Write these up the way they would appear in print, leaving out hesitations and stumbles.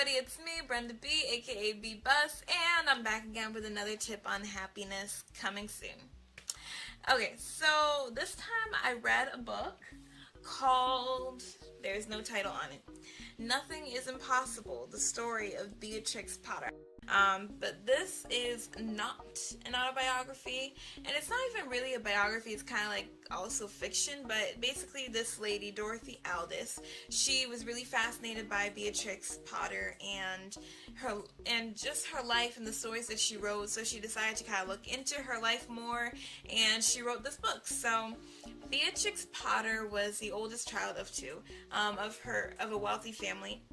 everybody, it's me, Brenda B, aka B Bus, and I'm back again with another tip on happiness coming soon. Okay, so this time I read a book called, there's no title on it, Nothing is Impossible, the story of Beatrix Potter. But this is not an autobiography, and it's not even really a biography, it's kind of like also fiction, but basically this lady, Dorothy Aldous, she was really fascinated by Beatrix Potter and just her life and the stories that she wrote, so she decided to kind of look into her life more, and she wrote this book. So Beatrix Potter was the oldest child of two, of a wealthy family.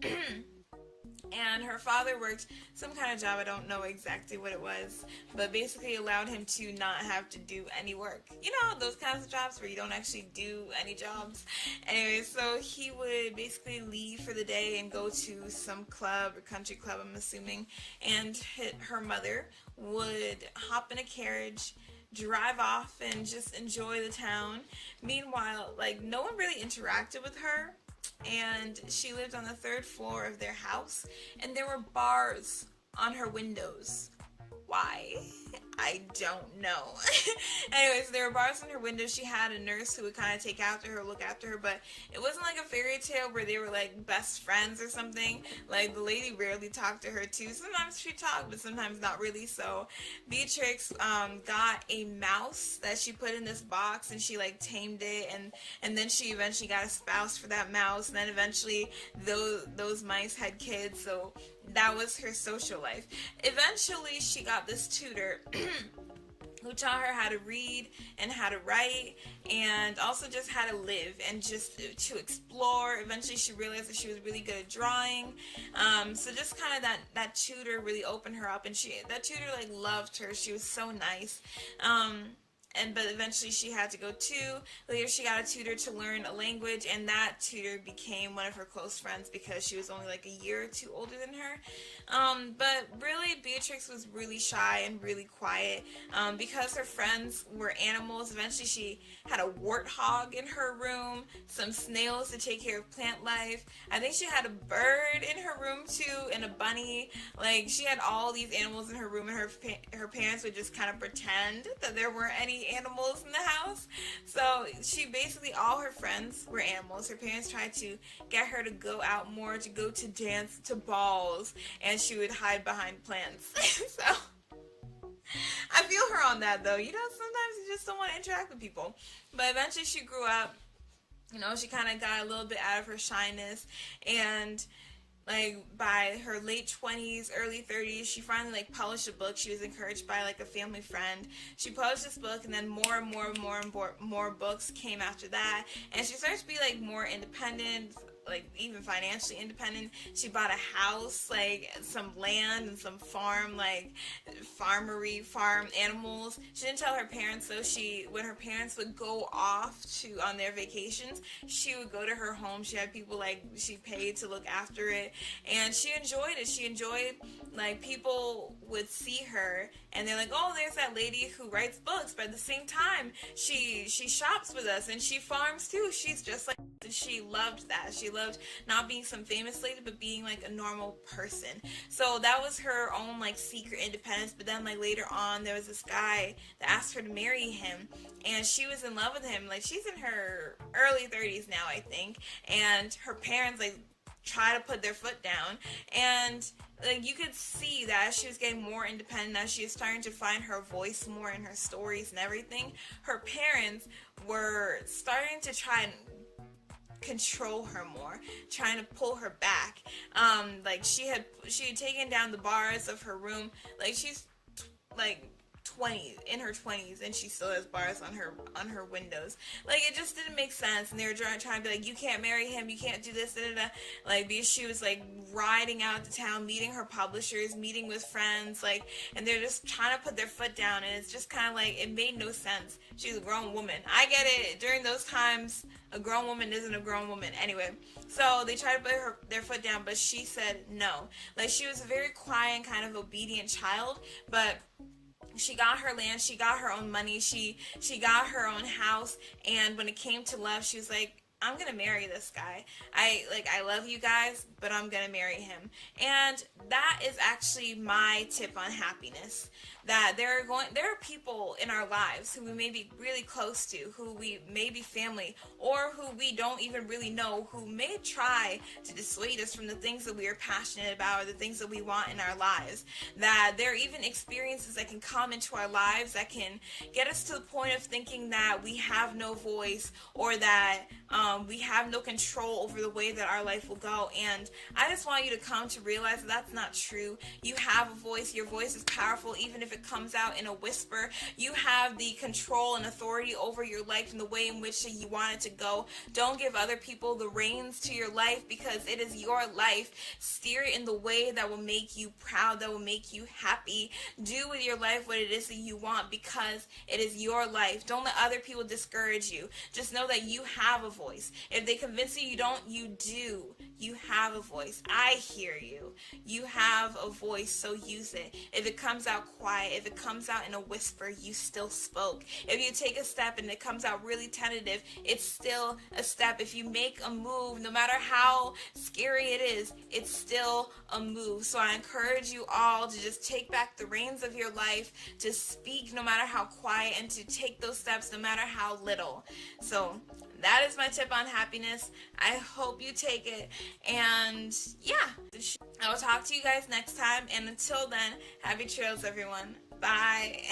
And her father worked some kind of job, I don't know exactly what it was, but basically allowed him to not have to do any work. You know, those kinds of jobs where you don't actually do any jobs. Anyway, so he would basically leave for the day and go to some club or country club, I'm assuming, and her mother would hop in a carriage, drive off, and just enjoy the town. Meanwhile, like, no one really interacted with her, and she lived on the third floor of their house, and there were bars on her windows. Why? I don't know. Anyways, there were bars on her windows. She had a nurse who would kind of take after her, look after her, but it wasn't like a fairy tale where they were like best friends or something. Like, the lady rarely talked to her too. Sometimes she talked, but sometimes not really. So Beatrix got a mouse that she put in this box, and she like tamed it, and then she eventually got a spouse for that mouse, and then eventually those mice had kids. So that was her social life. Eventually, she got this tutor who taught her how to read and how to write, and also just how to live and just to explore. Eventually, she realized that she was really good at drawing. So just kind of that tutor really opened her up, and that tutor like loved her. She was so nice. But eventually she had to go too. Later she got a tutor to learn a language, and that tutor became one of her close friends because she was only like a year or two older than her. But really, Beatrix was really shy and really quiet because her friends were animals. Eventually she had a warthog in her room, some snails to take care of plant life. I think she had a bird in her room too, and a bunny. Like, she had all these animals in her room, and her parents would just kind of pretend that there weren't any animals in the house. So she basically, all her friends were animals. Her parents tried to get her to go out more, to go to dance, to balls, and she would hide behind plants. So I feel her on that though. You know, sometimes you just don't want to interact with people. But eventually she grew up. You know, she kind of got a little bit out of her shyness, and like by her late 20s, early 30s, she finally like published a book. She was encouraged by like a family friend. She published this book, and then more books came after that, and she started to be like more independent, like even financially independent. She bought a house, like some land and some farm, like farm animals. She didn't tell her parents though. When her parents would go off on their vacations, she would go to her home. She had people like she paid to look after it, and she enjoyed it. She enjoyed, like, people would see her and they're like, oh, there's that lady who writes books, but at the same time she shops with us and she farms too. She's just like, she loved that. She loved not being some famous lady, but being like a normal person. So that was her own like secret independence. But then like later on, there was this guy that asked her to marry him, and she was in love with him. Like, she's in her early 30s now, I think, and her parents like try to put their foot down, and like you could see that as she was getting more independent, as she was starting to find her voice more in her stories and everything, her parents were starting to try and control her more, trying to pull her back. Like she had taken down the bars of her room. Like, she's like in her 20s, and she still has bars on her windows. Like, it just didn't make sense, and they were trying to be like, you can't marry him, you can't do this, da, da, da. Like, because she was like riding out to town, meeting her publishers, meeting with friends, like, and they're just trying to put their foot down, and it's just kind of like, it made no sense. She's a grown woman. I get it. During those times, a grown woman isn't a grown woman. Anyway, so they tried to put their foot down, but she said no. Like, she was a very quiet and kind of obedient child, but she got her land, she got her own money, she got her own house, and when it came to love, she was like, I'm gonna marry this guy. I love you guys, but I'm gonna marry him. And that is actually my tip on happiness. That there are people in our lives who we may be really close to, who we may be family, or who we don't even really know, who may try to dissuade us from the things that we are passionate about or the things that we want in our lives. That there are even experiences that can come into our lives that can get us to the point of thinking that we have no voice, or that we have no control over the way that our life will go. And I just want you to come to realize that that's not true. You have a voice. Your voice is powerful, even if it comes out in a whisper. You have the control and authority over your life and the way in which you want it to go. Don't give other people the reins to your life, because it is your life. Steer it in the way that will make you proud, that will make you happy. Do with your life what it is that you want, because it is your life. Don't let other people discourage you. Just know that you have a voice. If they convince you you don't, you do. You have a voice. I hear you. You have a voice, so use it. If it comes out quiet, if it comes out in a whisper, you still spoke. If you take a step and it comes out really tentative, it's still a step. If you make a move, no matter how scary it is, it's still a move. So I encourage you all to just take back the reins of your life, to speak no matter how quiet, and to take those steps no matter how little. So that is my tip on happiness. I hope you take it. And yeah, I will talk to you guys next time. And until then, happy trails, everyone. Bye.